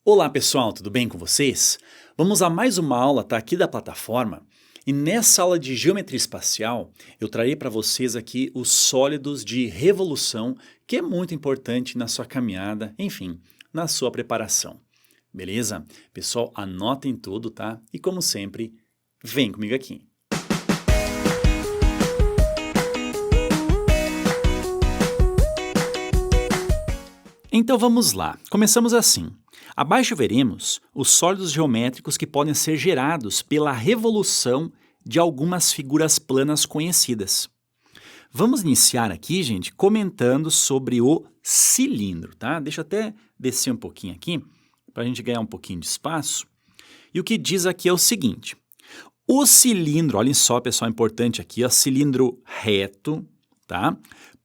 Olá pessoal, tudo bem com vocês? Vamos a mais uma aula aqui da plataforma e nessa aula de geometria espacial eu trarei para vocês aqui os sólidos de revolução, que é muito importante na sua caminhada, enfim, na sua preparação. Beleza? Pessoal, anotem tudo, tá? E como sempre, vem comigo aqui. Então vamos lá, começamos assim. Abaixo veremos os sólidos geométricos que podem ser gerados pela revolução de algumas figuras planas conhecidas. Vamos iniciar aqui, gente, comentando sobre o cilindro, tá? Deixa eu até descer um pouquinho aqui, para a gente ganhar um pouquinho de espaço. E o que diz aqui é o seguinte, o cilindro, olhem só pessoal, importante aqui, ó, cilindro reto, tá?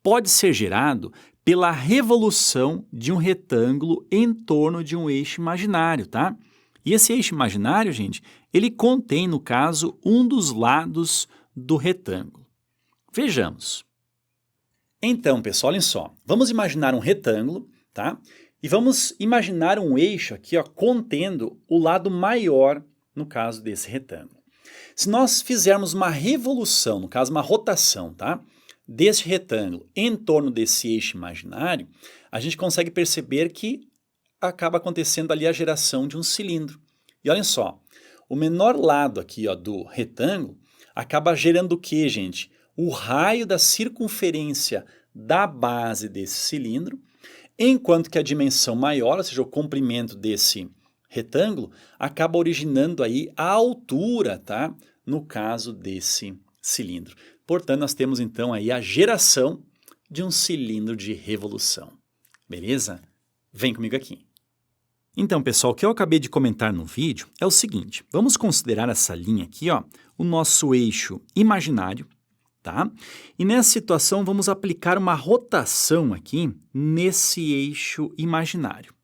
Pode ser gerado pela revolução de um retângulo em torno de um eixo imaginário, tá? E esse eixo imaginário, gente, ele contém, no caso, um dos lados do retângulo. Vejamos. Então, pessoal, olhem só. Vamos imaginar um retângulo, tá? E vamos imaginar um eixo aqui, ó, contendo o lado maior, no caso desse retângulo. Se nós fizermos uma revolução, no caso, uma rotação, tá? Desse retângulo em torno desse eixo imaginário, a gente consegue perceber que acaba acontecendo ali a geração de um cilindro. E olhem só, o menor lado aqui ó, do retângulo acaba gerando o que, gente? O raio da circunferência da base desse cilindro, enquanto que a dimensão maior, ou seja, o comprimento desse retângulo, acaba originando aí a altura, tá? No caso desse cilindro. Portanto, nós temos então aí a geração de um cilindro de revolução. Beleza? Vem comigo aqui. Então, pessoal, o que eu acabei de comentar no vídeo é o seguinte. Vamos considerar essa linha aqui, ó, o nosso eixo imaginário, tá? E nessa situação vamos aplicar uma rotação aqui nesse eixo imaginário.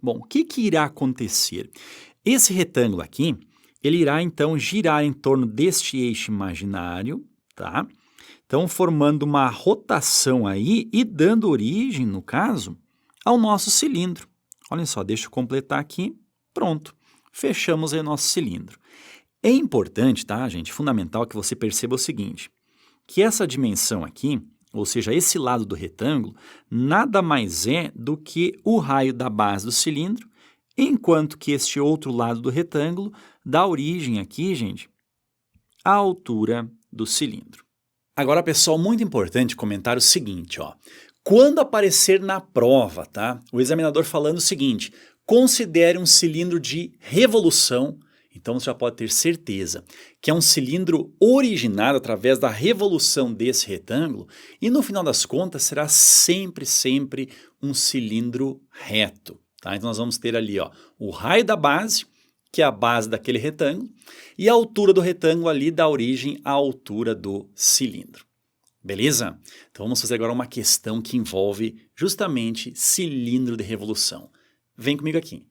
Bom, o que irá acontecer? Esse retângulo aqui, ele irá então girar em torno deste eixo imaginário, tá? Então, formando uma rotação aí e dando origem, no caso, ao nosso cilindro. Olha só, deixa eu completar aqui, pronto, fechamos aí o nosso cilindro. É importante, tá, gente, fundamental que você perceba o seguinte, que essa dimensão aqui, ou seja, esse lado do retângulo, nada mais é do que o raio da base do cilindro, enquanto que este outro lado do retângulo dá origem aqui, gente, à altura do cilindro. Agora, pessoal, muito importante comentar o seguinte, ó. Quando aparecer na prova, tá? O examinador falando o seguinte, considere um cilindro de revolução, então você já pode ter certeza que é um cilindro originado através da revolução desse retângulo e no final das contas será sempre um cilindro reto, tá? Então nós vamos ter ali, ó, o raio da base, que é a base daquele retângulo, e a altura do retângulo ali dá origem à altura do cilindro. Beleza? Então vamos fazer agora uma questão que envolve justamente cilindro de revolução. Vem comigo aqui.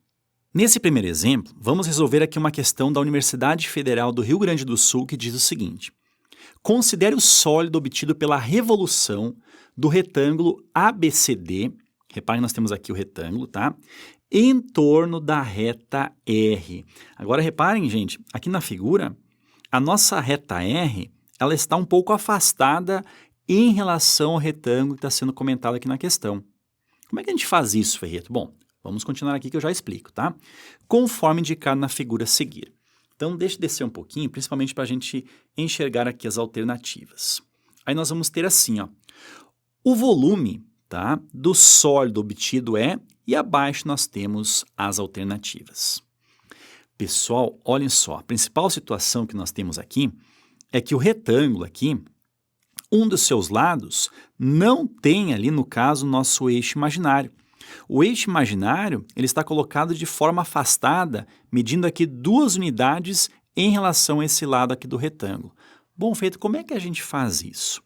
Nesse primeiro exemplo, vamos resolver aqui uma questão da Universidade Federal do Rio Grande do Sul que diz o seguinte. Considere o sólido obtido pela revolução do retângulo ABCD, reparem nós temos aqui o retângulo, tá? Em torno da reta R. Agora reparem, gente, aqui na figura, a nossa reta R, ela está um pouco afastada em relação ao retângulo que está sendo comentado aqui na questão. Como é que a gente faz isso, Ferreto? Bom, vamos continuar aqui que eu já explico, tá? Conforme indicado na figura a seguir. Então, deixa eu descer um pouquinho, principalmente para a gente enxergar aqui as alternativas. Aí nós vamos ter assim, ó, o volume, tá, do sólido obtido é, e abaixo nós temos as alternativas. Pessoal, olhem só, a principal situação que nós temos aqui é que o retângulo aqui, um dos seus lados, não tem ali, no caso, o nosso eixo imaginário. O eixo imaginário, ele está colocado de forma afastada, medindo aqui 2 unidades em relação a esse lado aqui do retângulo. Bom, Feito, como é que a gente faz isso?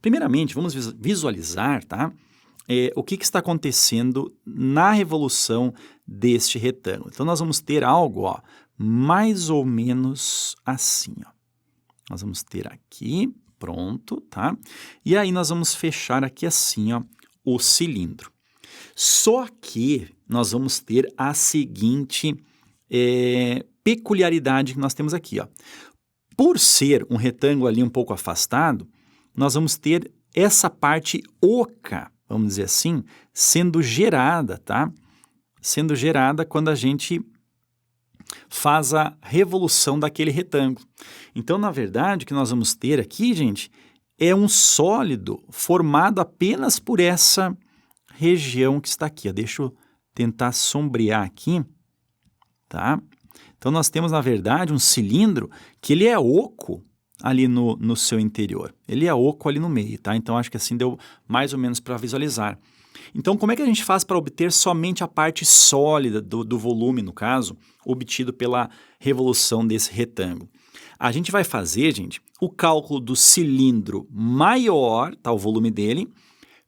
Primeiramente, vamos visualizar, tá? O que está acontecendo na revolução deste retângulo. Então, nós vamos ter algo, ó, mais ou menos assim, ó. Nós vamos ter aqui, pronto, tá? E aí nós vamos fechar aqui assim, ó, o cilindro. Só que nós vamos ter a seguinte peculiaridade que nós temos aqui, ó. Por ser um retângulo ali um pouco afastado, nós vamos ter essa parte oca, vamos dizer assim, sendo gerada, tá? Sendo gerada quando a gente faz a revolução daquele retângulo. Então, na verdade, o que nós vamos ter aqui, gente, é um sólido formado apenas por essa região que está aqui. Ó. Deixa eu tentar sombrear aqui, tá? Então, nós temos, na verdade, um cilindro que ele é oco ali no seu interior. Ele é oco ali no meio, tá? Então, acho que assim deu mais ou menos para visualizar. Então, como é que a gente faz para obter somente a parte sólida do volume, no caso, obtido pela revolução desse retângulo? A gente vai fazer, gente, o cálculo do cilindro maior, tá, o volume dele,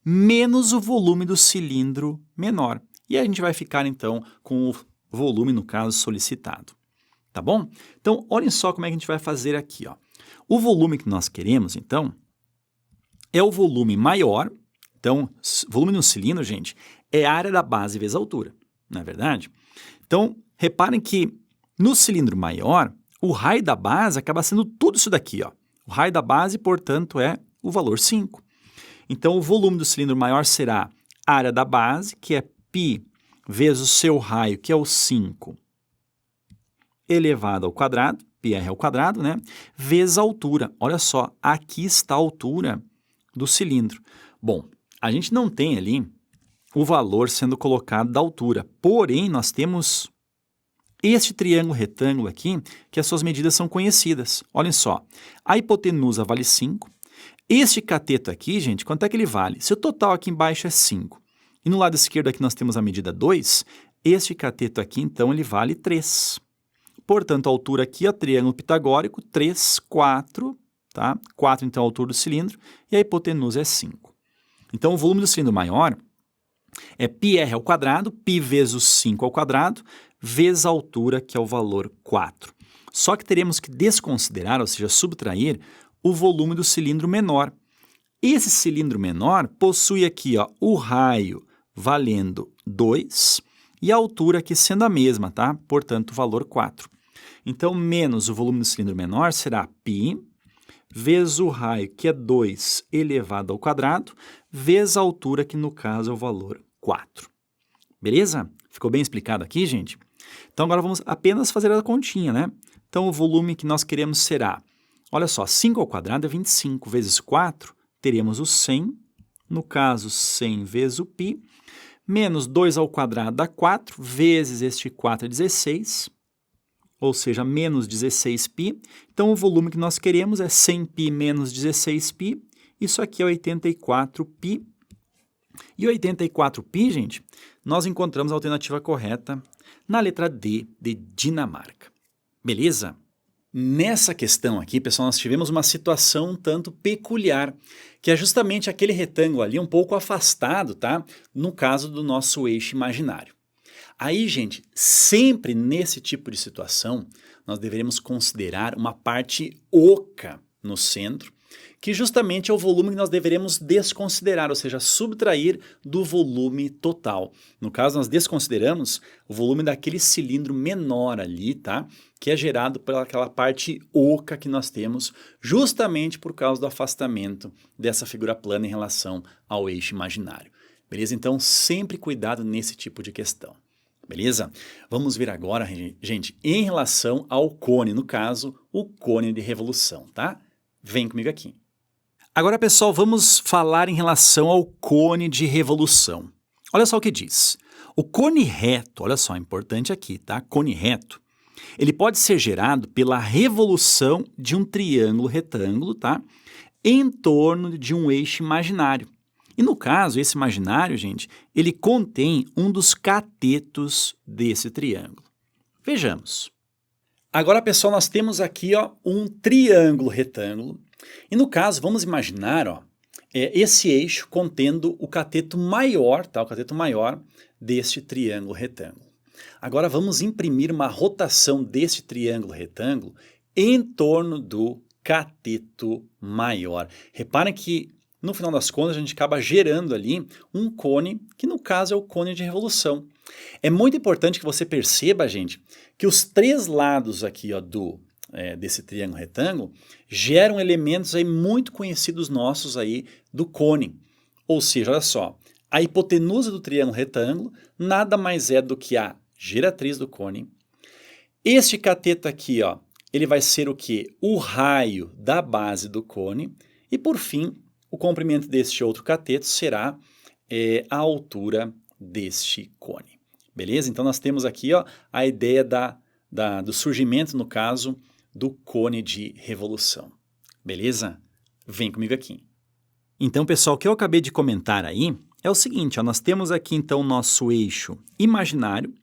menos o volume do cilindro menor. E a gente vai ficar, então, com o volume, no caso, solicitado. Tá bom? Então, olhem só como é que a gente vai fazer aqui, ó. O volume que nós queremos, então, é o volume maior. Então, volume no cilindro, gente, é a área da base vezes a altura, não é verdade? Então, reparem que no cilindro maior, o raio da base acaba sendo tudo isso daqui, ó. O raio da base, portanto, é o valor 5. Então, o volume do cilindro maior será a área da base, que é π vezes o seu raio, que é o 5, elevado ao quadrado, πr ao quadrado, né? Vezes a altura. Olha só, aqui está a altura do cilindro. Bom, a gente não tem ali o valor sendo colocado da altura, porém nós temos este triângulo retângulo aqui, que as suas medidas são conhecidas. Olhem só, a hipotenusa vale 5, este cateto aqui, gente, quanto é que ele vale? Se o total aqui embaixo é 5, e no lado esquerdo aqui nós temos a medida 2, este cateto aqui, então, ele vale 3. Portanto, a altura aqui, ó, triângulo pitagórico, 3, 4, tá? 4, então, é a altura do cilindro, e a hipotenusa é 5. Então, o volume do cilindro maior é πr ao quadrado, π vezes o 5 ao quadrado, vezes a altura, que é o valor 4. Só que teremos que desconsiderar, ou seja, subtrair, o volume do cilindro menor. Esse cilindro menor possui aqui, ó, o raio valendo 2 e a altura aqui sendo a mesma, tá? Portanto, o valor 4. Então, menos o volume do cilindro menor será π vezes o raio, que é 2 elevado ao quadrado, vezes a altura, que no caso é o valor 4. Beleza? Ficou bem explicado aqui, gente? Então, agora vamos apenas fazer a continha, né? Então, o volume que nós queremos será, olha só, 5 ao quadrado é 25, vezes 4, teremos o 100, no caso, 100 vezes o π, menos 2 ao quadrado dá 4, vezes este 4 é 16, ou seja, menos 16π. Então, o volume que nós queremos é 100π menos 16π. Isso aqui é 84π. E 84π, gente, nós encontramos a alternativa correta na letra D, de Dinamarca. Beleza? Nessa questão aqui, pessoal, nós tivemos uma situação um tanto peculiar, que é justamente aquele retângulo ali um pouco afastado, tá? No caso do nosso eixo imaginário. Aí, gente, sempre nesse tipo de situação, nós deveremos considerar uma parte oca no centro, que justamente é o volume que nós deveremos desconsiderar, ou seja, subtrair do volume total. No caso, nós desconsideramos o volume daquele cilindro menor ali, tá? Que é gerado pelaquela parte oca que nós temos, justamente por causa do afastamento dessa figura plana em relação ao eixo imaginário. Beleza? Então, sempre cuidado nesse tipo de questão. Beleza? Vamos ver agora, gente, em relação ao cone, no caso, o cone de revolução, tá? Vem comigo aqui. Agora, pessoal, vamos falar em relação ao cone de revolução. Olha só o que diz. O cone reto, olha só, importante aqui, tá? Cone reto, ele pode ser gerado pela revolução de um triângulo retângulo, tá? Em torno de um eixo imaginário. E no caso, esse imaginário, gente, ele contém um dos catetos desse triângulo. Vejamos. Agora, pessoal, nós temos aqui, ó, um triângulo retângulo. E no caso, vamos imaginar, ó, esse eixo contendo o cateto maior, tá? O cateto maior deste triângulo retângulo. Agora vamos imprimir uma rotação deste triângulo retângulo em torno do cateto maior. Reparem que no final das contas, a gente acaba gerando ali um cone, que no caso é o cone de revolução. É muito importante que você perceba, gente, que os três lados aqui ó, desse triângulo retângulo geram elementos aí muito conhecidos nossos aí do cone. Ou seja, olha só, a hipotenusa do triângulo retângulo nada mais é do que a geratriz do cone. Este cateto aqui, ó, ele vai ser o quê? O raio da base do cone. E por fim, o comprimento deste outro cateto será a altura deste cone. Beleza? Então nós temos aqui ó, a ideia do surgimento, no caso, do cone de revolução. Beleza? Vem comigo aqui. Então, pessoal, o que eu acabei de comentar aí é o seguinte, ó, nós temos aqui então o nosso eixo imaginário,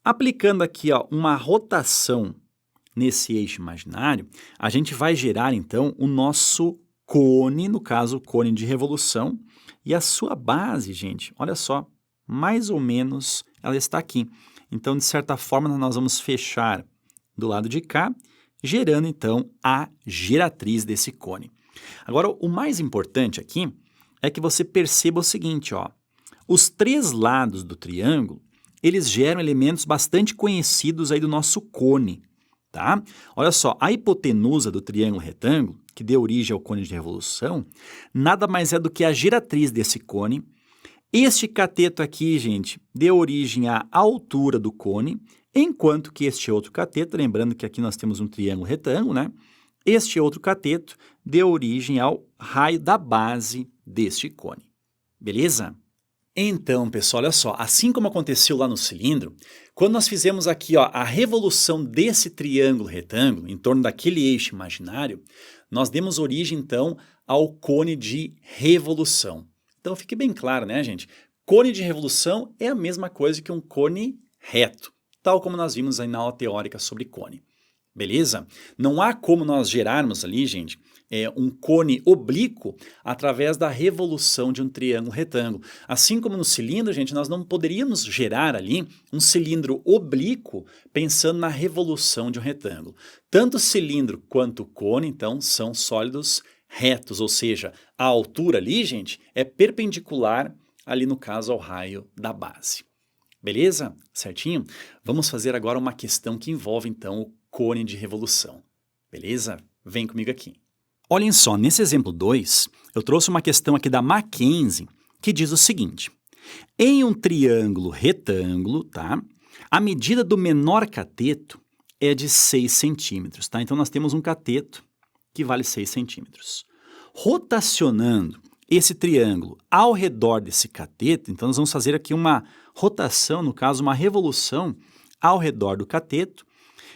aplicando aqui ó, uma rotação nesse eixo imaginário, a gente vai gerar então o nosso cone, no caso o cone de revolução, e a sua base, gente, olha só, mais ou menos ela está aqui. Então, de certa forma, nós vamos fechar do lado de cá, gerando então a geratriz desse cone. Agora, o mais importante aqui é que você perceba o seguinte, ó, os três lados do triângulo, eles geram elementos bastante conhecidos aí do nosso cone, tá? Olha só, a hipotenusa do triângulo retângulo, que deu origem ao cone de revolução, nada mais é do que a geratriz desse cone. Este cateto aqui, gente, deu origem à altura do cone, enquanto que este outro cateto, lembrando que aqui nós temos um triângulo retângulo, né? Este outro cateto deu origem ao raio da base deste cone. Beleza? Então, pessoal, olha só, assim como aconteceu lá no cilindro, quando nós fizemos aqui ó, a revolução desse triângulo retângulo em torno daquele eixo imaginário, nós demos origem, então, ao cone de revolução. Então, fique bem claro, né, gente? Cone de revolução é a mesma coisa que um cone reto, tal como nós vimos aí na aula teórica sobre cone. Beleza? Não há como nós gerarmos ali, gente, um cone oblíquo através da revolução de um triângulo retângulo. Assim como no cilindro, gente, nós não poderíamos gerar ali um cilindro oblíquo pensando na revolução de um retângulo. Tanto o cilindro quanto o cone, então, são sólidos retos, ou seja, a altura ali, gente, é perpendicular ali no caso ao raio da base. Beleza? Certinho? Vamos fazer agora uma questão que envolve, então, o cone de revolução. Beleza? Vem comigo aqui. Olhem só, nesse exemplo 2, eu trouxe uma questão aqui da Mackenzie que diz o seguinte. Em um triângulo retângulo, tá? A medida do menor cateto é de 6 centímetros, tá? Então nós temos um cateto que vale 6 centímetros. Rotacionando esse triângulo ao redor desse cateto, então nós vamos fazer aqui uma rotação, no caso uma revolução ao redor do cateto,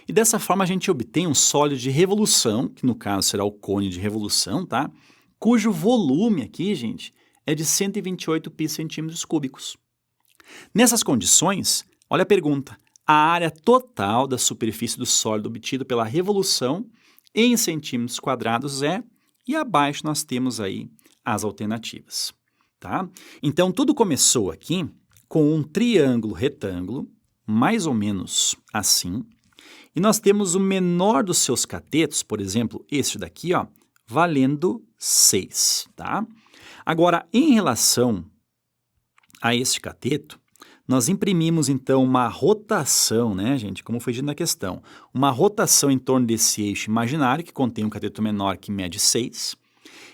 e dessa forma a gente obtém um sólido de revolução, que no caso será o cone de revolução, tá? Cujo volume aqui, gente, é de 128 pi centímetros cúbicos. Nessas condições, olha a pergunta, a área total da superfície do sólido obtido pela revolução em centímetros quadrados é, e abaixo nós temos aí as alternativas, tá? Então, tudo começou aqui com um triângulo retângulo, mais ou menos assim, e nós temos o menor dos seus catetos, por exemplo, este daqui, ó, valendo 6, tá? Agora, em relação a este cateto, nós imprimimos, então, uma rotação, né, gente, como foi dito na questão, uma rotação em torno desse eixo imaginário, que contém um cateto menor que mede 6,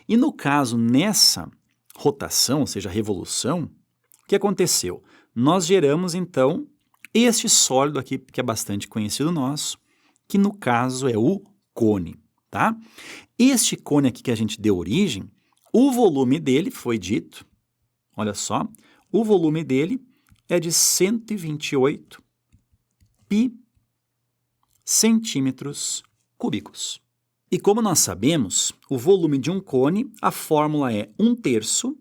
e no caso, nessa rotação, ou seja, revolução, o que aconteceu? Nós geramos, então, este sólido aqui, que é bastante conhecido nosso, que no caso é o cone, tá? Este cone aqui que a gente deu origem, o volume dele foi dito, olha só, o volume dele é de 128 pi centímetros cúbicos. E como nós sabemos, o volume de um cone, a fórmula é 1/3,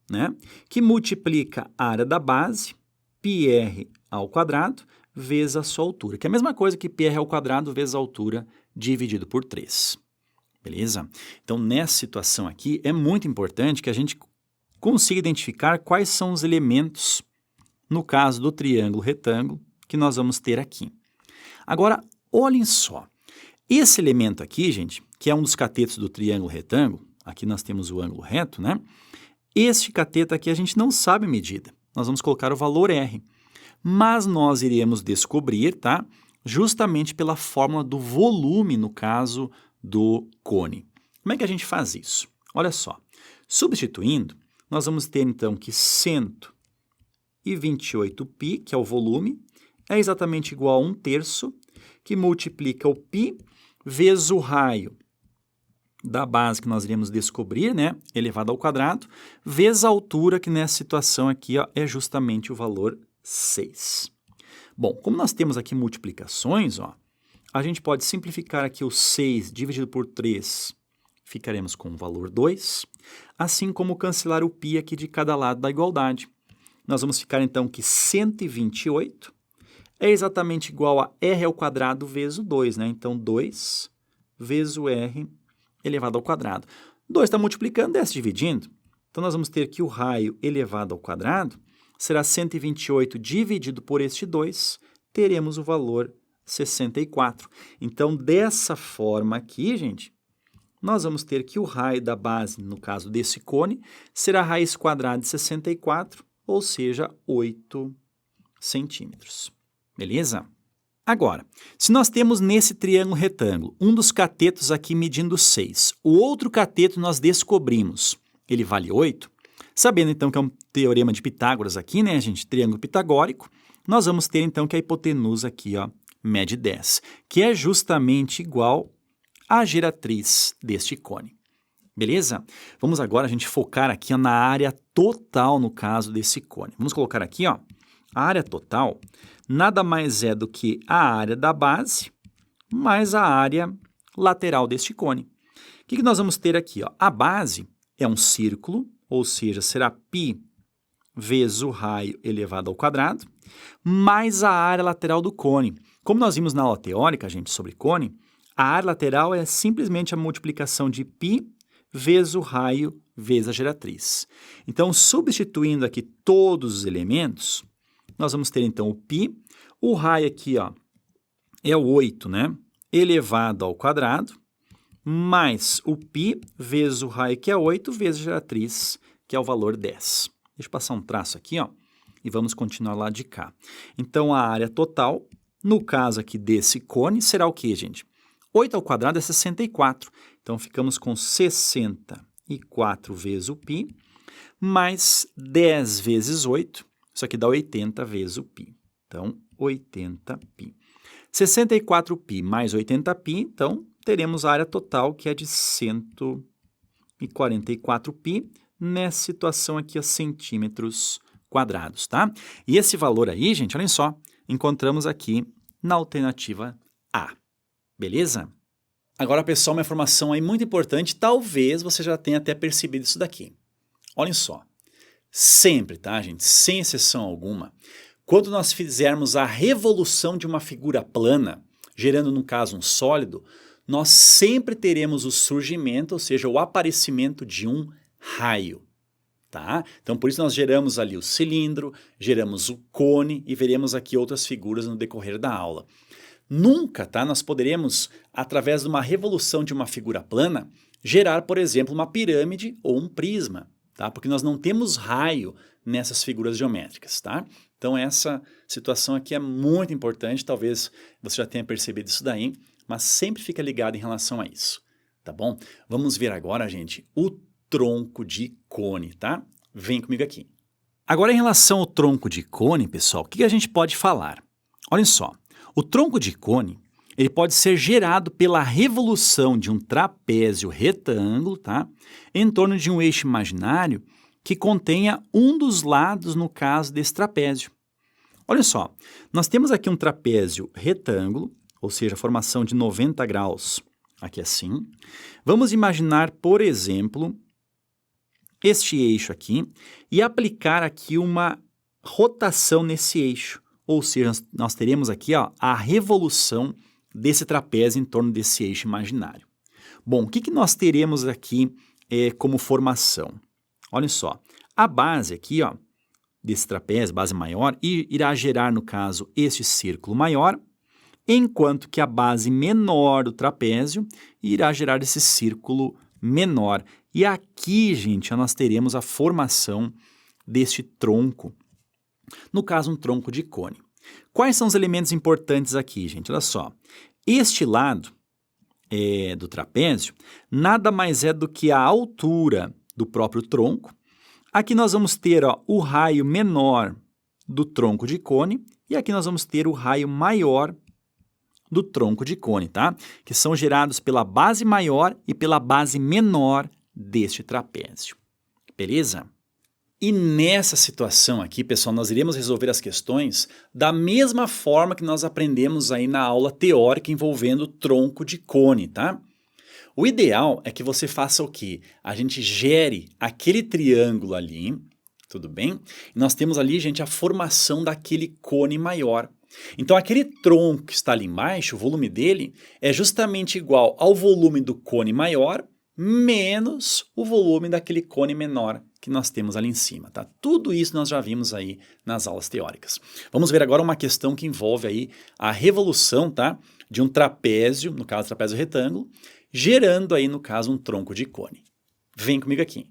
né, que multiplica a área da base, πr ao quadrado, vezes a sua altura, que é a mesma coisa que πr ao quadrado vezes a altura dividido por 3. Beleza? Então, nessa situação aqui, é muito importante que a gente consiga identificar quais são os elementos, no caso do triângulo retângulo, que nós vamos ter aqui. Agora, olhem só. Esse elemento aqui, gente, que é um dos catetos do triângulo retângulo, aqui nós temos o ângulo reto, né? Este cateto aqui a gente não sabe a medida. Nós vamos colocar o valor R. Mas nós iremos descobrir, tá? Justamente pela fórmula do volume, no caso do cone. Como é que a gente faz isso? Olha só. Substituindo, nós vamos ter então que 128π, que é o volume, é exatamente igual a 1/3, que multiplica o π vezes o raio da base que nós iremos descobrir, né, elevado ao quadrado, vezes a altura, que nessa situação aqui, ó, é justamente o valor 6. Bom, como nós temos aqui multiplicações, ó, a gente pode simplificar aqui o 6 dividido por 3, ficaremos com o valor 2, assim como cancelar o π aqui de cada lado da igualdade. Nós vamos ficar então que 128 é exatamente igual a r ao quadrado vezes o 2, né? Então, 2 vezes o r elevado ao quadrado. 2 está multiplicando, desce dividindo. Então, nós vamos ter que o raio elevado ao quadrado será 128 dividido por este 2, teremos o valor 64. Então, dessa forma aqui, gente, nós vamos ter que o raio da base, no caso desse cone, será a raiz quadrada de 64, ou seja, 8 centímetros. Beleza? Agora, se nós temos nesse triângulo retângulo um dos catetos aqui medindo 6, o outro cateto nós descobrimos, ele vale 8, sabendo então que é um teorema de Pitágoras aqui, né, gente, triângulo pitagórico, nós vamos ter então que a hipotenusa aqui, ó, mede 10, que é justamente igual à geratriz deste cone. Beleza? Vamos agora a gente focar aqui, ó, na área total, no caso desse cone. Vamos colocar aqui, ó, a área total nada mais é do que a área da base mais a área lateral deste cone. O que nós vamos ter aqui, ó? A base é um círculo, ou seja, será π vezes o raio elevado ao quadrado, mais a área lateral do cone. Como nós vimos na aula teórica, gente, sobre cone, a área lateral é simplesmente a multiplicação de π vezes o raio vezes a geratriz. Então, substituindo aqui todos os elementos, nós vamos ter então o π, o raio aqui, ó, é o 8, né, elevado ao quadrado, mais o π vezes o raio que é 8, vezes a geratriz, que é o valor 10. Deixa eu passar um traço aqui, ó, e vamos continuar lá de cá. Então, a área total, no caso aqui desse cone, será o quê, gente? 8 ao quadrado é 64, então ficamos com 64 vezes o π, mais 10 vezes 8, isso aqui dá 80 vezes o π. Então, 80π. 64π mais 80π, então, teremos a área total, que é de 144π, nessa situação aqui, a centímetros quadrados, tá? E esse valor aí, gente, olhem só, encontramos aqui na alternativa A. Beleza? Agora, pessoal, uma informação aí muito importante, talvez você já tenha até percebido isso daqui. Olhem só. Sempre, tá, gente? Sem exceção alguma, quando nós fizermos a revolução de uma figura plana, gerando, no caso, um sólido, nós sempre teremos o surgimento, ou seja, o aparecimento de um raio, tá? Então, por isso nós geramos ali o cilindro, geramos o cone e veremos aqui outras figuras no decorrer da aula. Nunca, tá, nós poderemos, através de uma revolução de uma figura plana, gerar, por exemplo, uma pirâmide ou um prisma. Tá? Porque nós não temos raio nessas figuras geométricas, tá? Então, essa situação aqui é muito importante, talvez você já tenha percebido isso daí, mas sempre fica ligado em relação a isso, tá bom? Vamos ver agora, gente, o tronco de cone, tá? Vem comigo aqui. Agora, em relação ao tronco de cone, pessoal, o que a gente pode falar? Olhem só, o tronco de cone, ele pode ser gerado pela revolução de um trapézio retângulo, tá? Em torno de um eixo imaginário que contenha um dos lados, no caso desse trapézio. Olha só, nós temos aqui um trapézio retângulo, ou seja, a formação de 90 graus, aqui assim. Vamos imaginar, por exemplo, este eixo aqui e aplicar aqui uma rotação nesse eixo, ou seja, nós teremos aqui, ó, a revolução desse trapézio em torno desse eixo imaginário. Bom, o que nós teremos aqui como formação? Olha só, a base aqui, ó, desse trapézio, base maior, irá gerar, no caso, este círculo maior, enquanto que a base menor do trapézio irá gerar esse círculo menor. E aqui, gente, nós teremos a formação deste tronco, no caso um tronco de cone. Quais são os elementos importantes aqui, gente? Olha só, este lado do trapézio nada mais é do que a altura do próprio tronco. Aqui nós vamos ter o raio menor do tronco de cone e aqui nós vamos ter o raio maior do tronco de cone, tá? Que são gerados pela base maior e pela base menor deste trapézio. Beleza? E nessa situação aqui, pessoal, nós iremos resolver as questões da mesma forma que nós aprendemos aí na aula teórica envolvendo o tronco de cone, tá? O ideal é que você faça o quê? A gente gere aquele triângulo ali, tudo bem? E nós temos ali, gente, a formação daquele cone maior. Então, aquele tronco que está ali embaixo, o volume dele, é justamente igual ao volume do cone maior menos o volume daquele cone menor que nós temos ali em cima, tá? Tudo isso nós já vimos aí nas aulas teóricas. Vamos ver agora uma questão que envolve aí a revolução, tá? De um trapézio, no caso trapézio retângulo, gerando aí, no caso, um tronco de cone. Vem comigo aqui.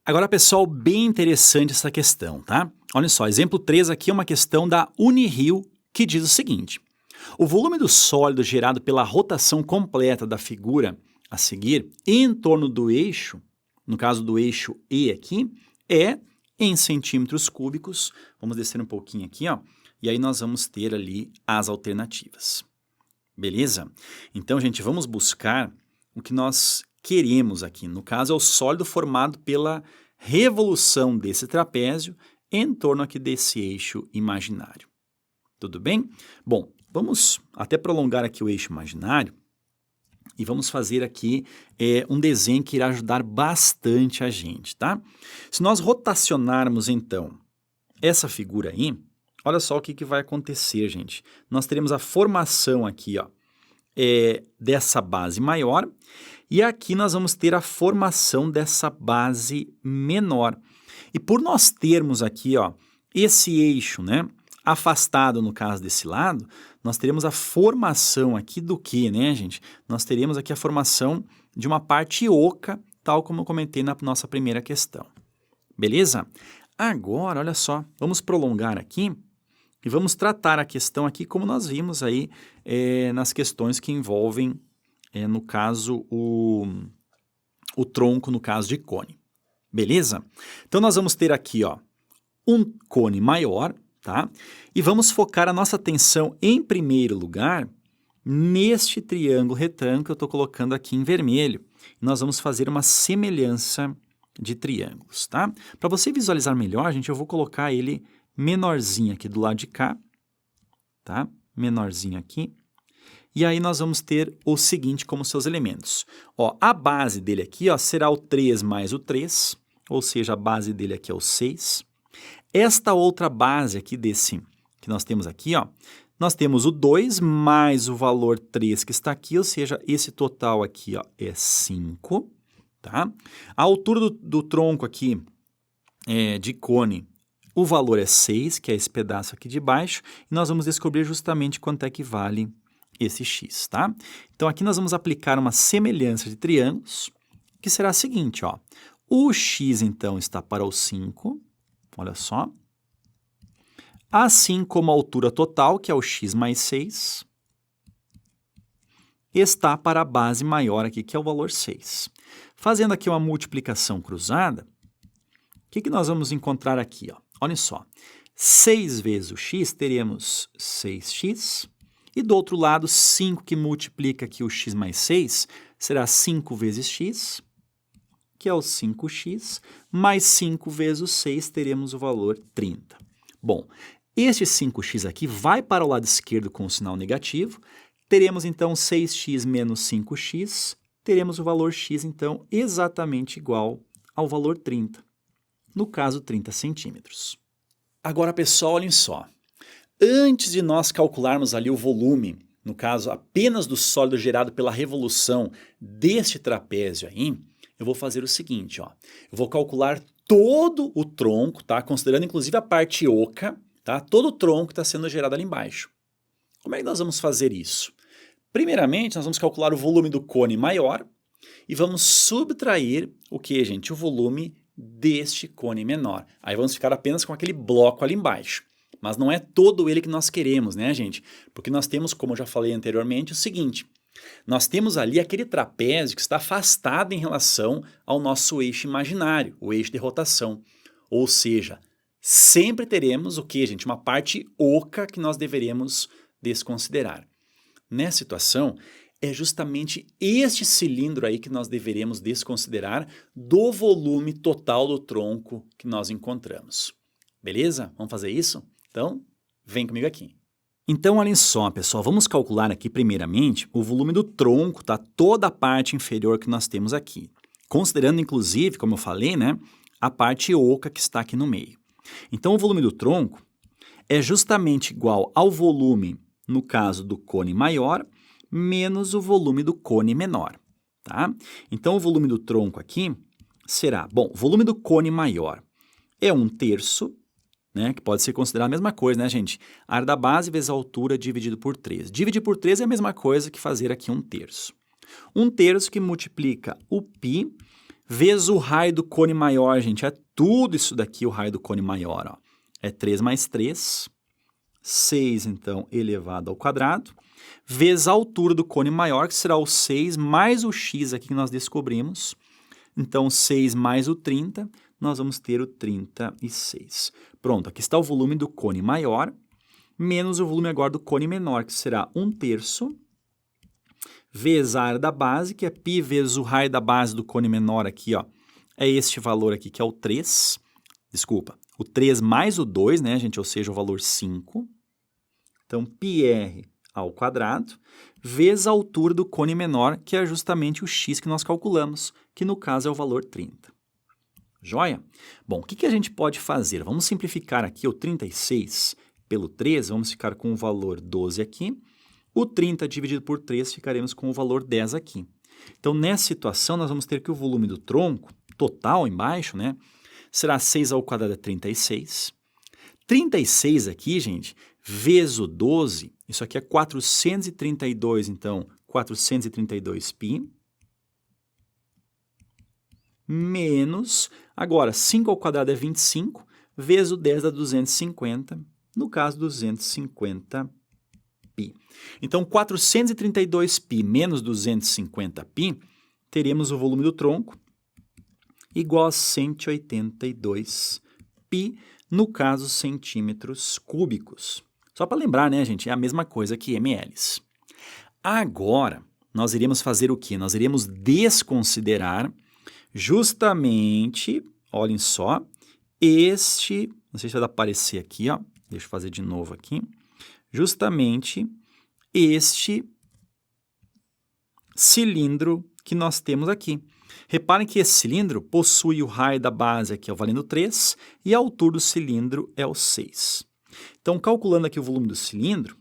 Agora, pessoal, bem interessante essa questão, tá? Olha só, exemplo 3 aqui é uma questão da Unirio, que diz o seguinte: o volume do sólido gerado pela rotação completa da figura a seguir em torno do eixo, no caso do eixo E aqui, é em centímetros cúbicos. Vamos descer um pouquinho aqui, ó, e aí nós vamos ter ali as alternativas. Beleza? Então, gente, vamos buscar o que nós queremos aqui. No caso, é o sólido formado pela revolução desse trapézio em torno aqui desse eixo imaginário. Tudo bem? Bom, vamos até prolongar aqui o eixo imaginário e vamos fazer aqui um desenho que irá ajudar bastante a gente, tá? Se nós rotacionarmos, então, essa figura aí, olha só o que vai acontecer, gente. Nós teremos a formação aqui, ó, dessa base maior e aqui nós vamos ter a formação dessa base menor. E por nós termos aqui, ó, esse eixo, né, afastado no caso desse lado, nós teremos a formação aqui do que, né, gente? Nós teremos aqui a formação de uma parte oca, tal como eu comentei na nossa primeira questão. Beleza? Agora, olha só, vamos prolongar aqui e vamos tratar a questão aqui como nós vimos aí nas questões que envolvem, no caso, o tronco, no caso de cone. Beleza? Então, nós vamos ter aqui, ó, um cone maior, tá? E vamos focar a nossa atenção, em primeiro lugar, neste triângulo retângulo que eu estou colocando aqui em vermelho. Nós vamos fazer uma semelhança de triângulos, tá? Para você visualizar melhor, gente, eu vou colocar ele menorzinho aqui do lado de cá, tá? Menorzinho aqui. E aí nós vamos ter o seguinte como seus elementos. Ó, a base dele aqui, ó, será o 3 mais o 3, ou seja, a base dele aqui é o 6. Esta outra base aqui desse que nós temos aqui, ó, nós temos o 2 mais o valor 3 que está aqui, ou seja, esse total aqui, ó, é 5, tá? A altura do tronco aqui de cone, o valor é 6, que é esse pedaço aqui de baixo, e nós vamos descobrir justamente quanto é que vale esse x, tá? Então, aqui nós vamos aplicar uma semelhança de triângulos, que será a seguinte, ó, o x, então, está para o 5, olha só, assim como a altura total, que é o x mais 6, está para a base maior aqui, que é o valor 6. Fazendo aqui uma multiplicação cruzada, o que nós vamos encontrar aqui, ó? Olha só, 6 vezes o x, teremos 6x, e do outro lado, 5 que multiplica aqui o x mais 6, será 5 vezes x, que é o 5x, mais 5 vezes o 6, teremos o valor 30. Bom, este 5x aqui vai para o lado esquerdo com o sinal negativo, teremos então 6x menos 5x, teremos o valor x, então, exatamente igual ao valor 30, no caso 30 centímetros. Agora, pessoal, olhem só, antes de nós calcularmos ali o volume, no caso apenas do sólido gerado pela revolução deste trapézio aí, eu vou fazer o seguinte, ó, eu vou calcular todo o tronco, tá? Considerando inclusive a parte oca, tá? Todo o tronco está sendo gerado ali embaixo. Como é que nós vamos fazer isso? Primeiramente, nós vamos calcular o volume do cone maior e vamos subtrair o que, gente? O volume deste cone menor. Aí vamos ficar apenas com aquele bloco ali embaixo. Mas não é todo ele que nós queremos, né, gente? Porque nós temos, como eu já falei anteriormente, o seguinte. Nós temos ali aquele trapézio que está afastado em relação ao nosso eixo imaginário, o eixo de rotação. Ou seja, sempre teremos o que, gente? Uma parte oca que nós deveremos desconsiderar. Nessa situação, é justamente este cilindro aí que nós deveremos desconsiderar do volume total do tronco que nós encontramos. Beleza? Vamos fazer isso? Então, vem comigo aqui. Então, olhem só, pessoal, vamos calcular aqui primeiramente o volume do tronco, tá? Toda a parte inferior que nós temos aqui. Considerando, inclusive, como eu falei, né, a parte oca que está aqui no meio. Então, o volume do tronco é justamente igual ao volume, no caso do cone maior, menos o volume do cone menor, tá? Então, o volume do tronco aqui será, bom, o volume do cone maior é 1/3, né, que pode ser considerado a mesma coisa, né, gente? A área da base vezes a altura dividido por 3. Dividir por 3 é a mesma coisa que fazer aqui 1/3. 1/3 que multiplica o π vezes o raio do cone maior, gente. É tudo isso daqui o raio do cone maior, ó. É 3 mais 3, 6, então, elevado ao quadrado, vezes a altura do cone maior, que será o 6 mais o x aqui que nós descobrimos. Então, 6 mais o 30, nós vamos ter o 36. Pronto, aqui está o volume do cone maior, menos o volume agora do cone menor, que será 1/3, vezes a área da base, que é π vezes o raio da base do cone menor aqui, ó, é este valor aqui, que é o 3. Desculpa, o 3 mais o 2, né, gente? Ou seja, o valor 5. Então, πr ao quadrado, vezes a altura do cone menor, que é justamente o x que nós calculamos, que no caso é o valor 30. Joia? Bom, o que a gente pode fazer? Vamos simplificar aqui o 36 pelo 3, vamos ficar com o valor 12 aqui. O 30 dividido por 3, ficaremos com o valor 10 aqui. Então, nessa situação, nós vamos ter que o volume do tronco, total embaixo, né, será 6 ao quadrado é 36. 36 aqui, gente, vezes o 12, isso aqui é 432, então, 432π, menos, agora, 5 ao quadrado é 25, vezes o 10 dá 250, no caso, 250π. Então, 432π menos 250π, teremos o volume do tronco igual a 182π, no caso, centímetros cúbicos. Só para lembrar, né, gente, é a mesma coisa que ml. Agora, nós iremos fazer o quê? Nós iremos desconsiderar justamente, olhem só, este, não sei se vai aparecer aqui, ó, deixa eu fazer de novo aqui, justamente este cilindro que nós temos aqui. Reparem que esse cilindro possui o raio da base aqui, ó, valendo 3, e a altura do cilindro é o 6. Então, calculando aqui o volume do cilindro,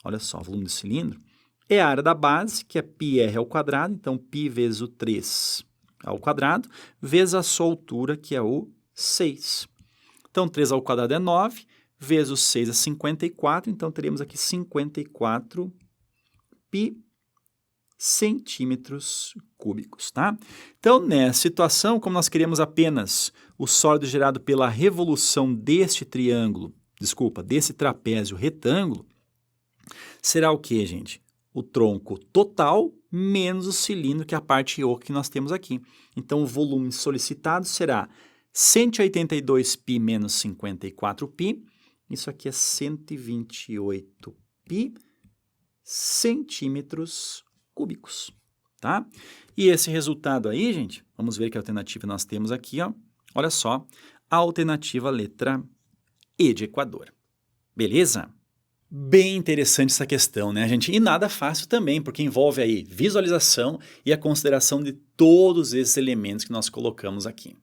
olha só, o volume do cilindro, é a área da base, que é πr ao quadrado, então π vezes o 3 ao quadrado, vezes a sua altura, que é o 6. Então, 3 ao quadrado é 9, vezes o 6 é 54, então teremos aqui 54π centímetros cúbicos, tá? Então, nessa situação, como nós queremos apenas o sólido gerado pela revolução deste triângulo, desculpa, desse trapézio retângulo, será o que, gente? O tronco total menos o cilindro, que é a parte oca que nós temos aqui. Então, o volume solicitado será 182π menos 54π, isso aqui é 128π centímetros cúbicos, tá? E esse resultado aí, gente, vamos ver que alternativa nós temos aqui, ó. Olha só, a alternativa letra E de Equador. Beleza? Bem interessante essa questão, né, gente? E nada fácil também, porque envolve aí visualização e a consideração de todos esses elementos que nós colocamos aqui.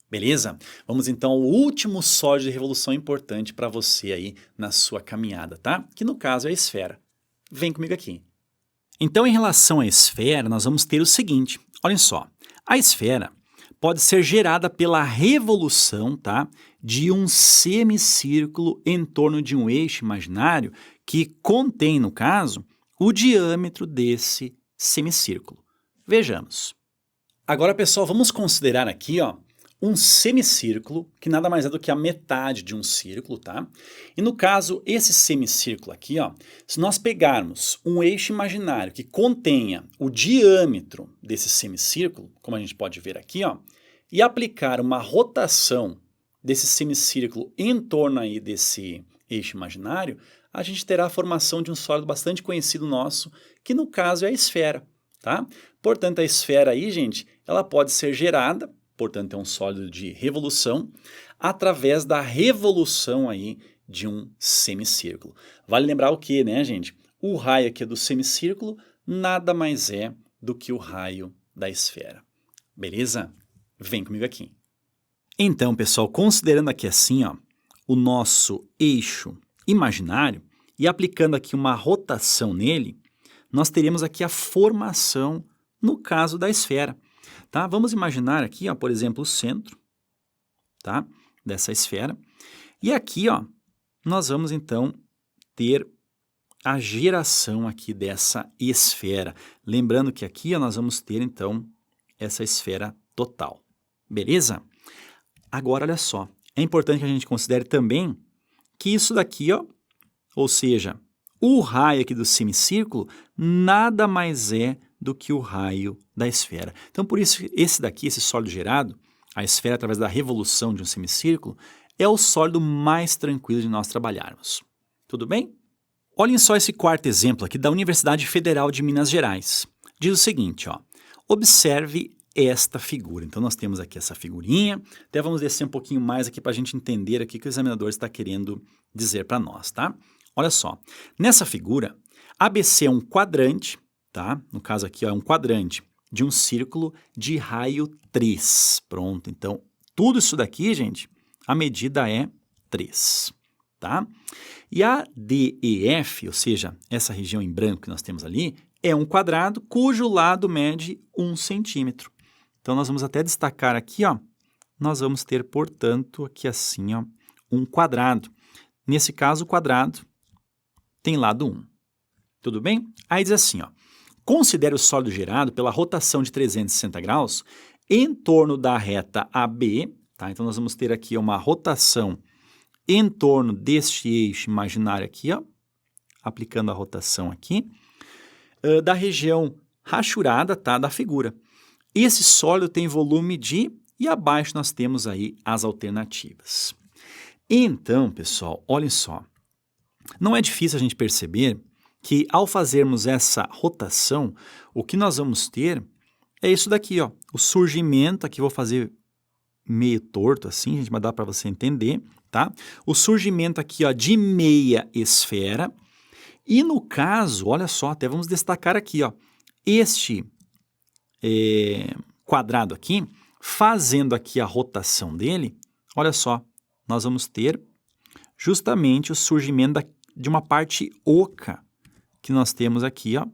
Beleza? Vamos então ao último sólido de revolução importante para você aí na sua caminhada, tá? Que no caso é a esfera. Vem comigo aqui. Então, em relação à esfera, nós vamos ter o seguinte, olhem só, a esfera pode ser gerada pela revolução, tá, de um semicírculo em torno de um eixo imaginário que contém, no caso, o diâmetro desse semicírculo. Vejamos. Agora, pessoal, vamos considerar aqui, ó, um semicírculo, que nada mais é do que a metade de um círculo, tá? E no caso, esse semicírculo aqui, ó, se nós pegarmos um eixo imaginário que contenha o diâmetro desse semicírculo, como a gente pode ver aqui, ó, e aplicar uma rotação desse semicírculo em torno aí desse eixo imaginário, a gente terá a formação de um sólido bastante conhecido nosso, que no caso é a esfera, tá? Portanto, a esfera aí, gente, ela pode ser gerada, portanto é um sólido de revolução, através da revolução aí de um semicírculo. Vale lembrar o que, né, gente? O raio aqui do semicírculo nada mais é do que o raio da esfera. Beleza? Vem comigo aqui. Então, pessoal, considerando aqui assim, ó, o nosso eixo imaginário e aplicando aqui uma rotação nele, nós teremos aqui a formação, no caso da esfera. Tá? Vamos imaginar aqui, ó, por exemplo, o centro, tá, dessa esfera. E aqui, ó, nós vamos então ter a geração aqui dessa esfera. Lembrando que aqui, ó, nós vamos ter então essa esfera total. Beleza? Agora, olha só, é importante que a gente considere também que isso daqui, ó, ou seja, o raio aqui do semicírculo nada mais é do que o raio da esfera. Então, por isso, esse daqui, esse sólido gerado, a esfera através da revolução de um semicírculo, é o sólido mais tranquilo de nós trabalharmos. Tudo bem? Olhem só esse quarto exemplo aqui da Universidade Federal de Minas Gerais. Diz o seguinte, ó, observe esta figura. Então, nós temos aqui essa figurinha, até vamos descer um pouquinho mais aqui para a gente entender aqui o que o examinador está querendo dizer para nós, tá? Olha só, nessa figura, ABC é um quadrante, tá? No caso aqui, ó, é um quadrante de um círculo de raio 3. Pronto, então, tudo isso daqui, gente, a medida é 3, tá? E a DEF, ou seja, essa região em branco que nós temos ali, é um quadrado cujo lado mede 1 centímetro. Então, nós vamos até destacar aqui, ó, nós vamos ter, portanto, aqui assim, ó, um quadrado. Nesse caso, o quadrado tem lado 1. Tudo bem? Aí diz assim, ó, considere o sólido gerado pela rotação de 360 graus em torno da reta AB, tá? Então, nós vamos ter aqui uma rotação em torno deste eixo imaginário aqui, ó, aplicando a rotação aqui, da região rachurada, tá, da figura. Esse sólido tem volume de, e abaixo nós temos aí as alternativas. Então, pessoal, olhem só, não é difícil a gente perceber que ao fazermos essa rotação, o que nós vamos ter é isso daqui, ó, o surgimento, aqui vou fazer meio torto assim, gente, mas dá para você entender, tá? O surgimento aqui, ó, de meia esfera. E no caso, olha só, até vamos destacar aqui, ó, este quadrado aqui, fazendo aqui a rotação dele, olha só, nós vamos ter justamente o surgimento de uma parte oca que nós temos aqui, ó,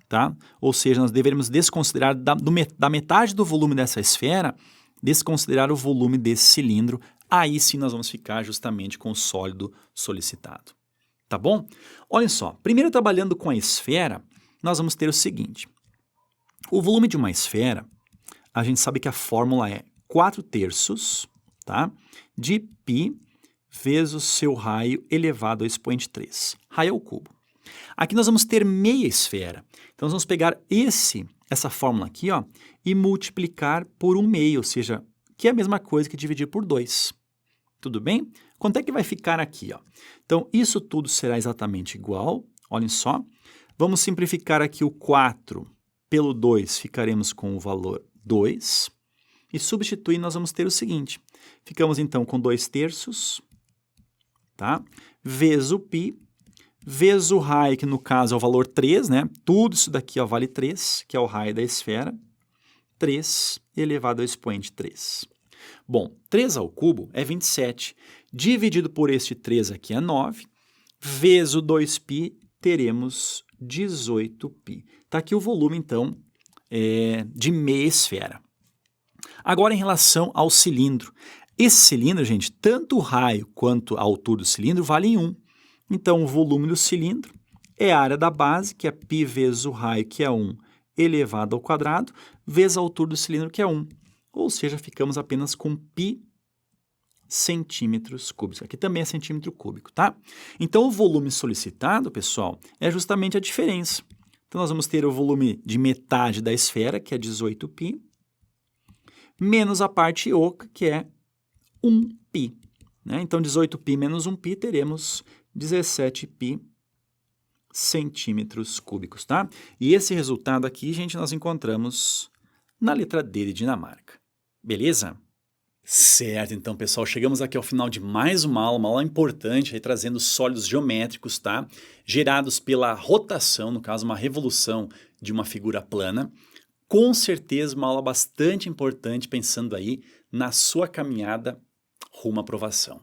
tá? Ou seja, nós deveríamos desconsiderar da metade do volume dessa esfera, desconsiderar o volume desse cilindro, aí sim nós vamos ficar justamente com o sólido solicitado. Tá bom? Olhem só, primeiro trabalhando com a esfera, nós vamos ter o seguinte. O volume de uma esfera, a gente sabe que a fórmula é 4/3, tá? De π vezes o seu raio elevado ao expoente 3. Raio ao cubo. Aqui nós vamos ter meia esfera. Então, nós vamos pegar essa fórmula aqui, ó, e multiplicar por 1/2, ou seja, que é a mesma coisa que dividir por 2. Tudo bem? Quanto é que vai ficar aqui, ó? Então, isso tudo será exatamente igual. Olhem só. Vamos simplificar aqui o 4 pelo 2, ficaremos com o valor 2. E substituir, nós vamos ter o seguinte. Ficamos, então, com 2/3, tá? Vezes o π, vezes o raio, que no caso é o valor 3, né? Tudo isso daqui, ó, vale 3, que é o raio da esfera. 3 elevado ao expoente 3. Bom, 3 ao cubo é 27. Dividido por este 3 aqui é 9. Vezes o 2π, teremos 18π. Está aqui o volume, então, de meia esfera. Agora, em relação ao cilindro. Esse cilindro, gente, tanto o raio quanto a altura do cilindro valem 1. Então, o volume do cilindro é a área da base, que é π vezes o raio, que é 1, elevado ao quadrado, vezes a altura do cilindro, que é 1. Ou seja, ficamos apenas com π centímetros cúbicos. Aqui também é centímetro cúbico, tá? Então, o volume solicitado, pessoal, é justamente a diferença. Então, nós vamos ter o volume de metade da esfera, que é 18π, menos a parte oca, que é 1π. Né? Então, 18π menos 1π, teremos 17π centímetros cúbicos, tá? E esse resultado aqui, gente, nós encontramos na letra D de Dinamarca. Beleza? Certo, então, pessoal, chegamos aqui ao final de mais uma aula importante, aí, trazendo sólidos geométricos, tá? Gerados pela rotação, no caso, uma revolução de uma figura plana. Com certeza, uma aula bastante importante, pensando aí na sua caminhada rumo à aprovação.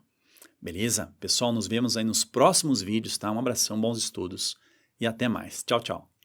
Beleza? Pessoal, nos vemos aí nos próximos vídeos, tá? Um abração, bons estudos e até mais. Tchau, tchau.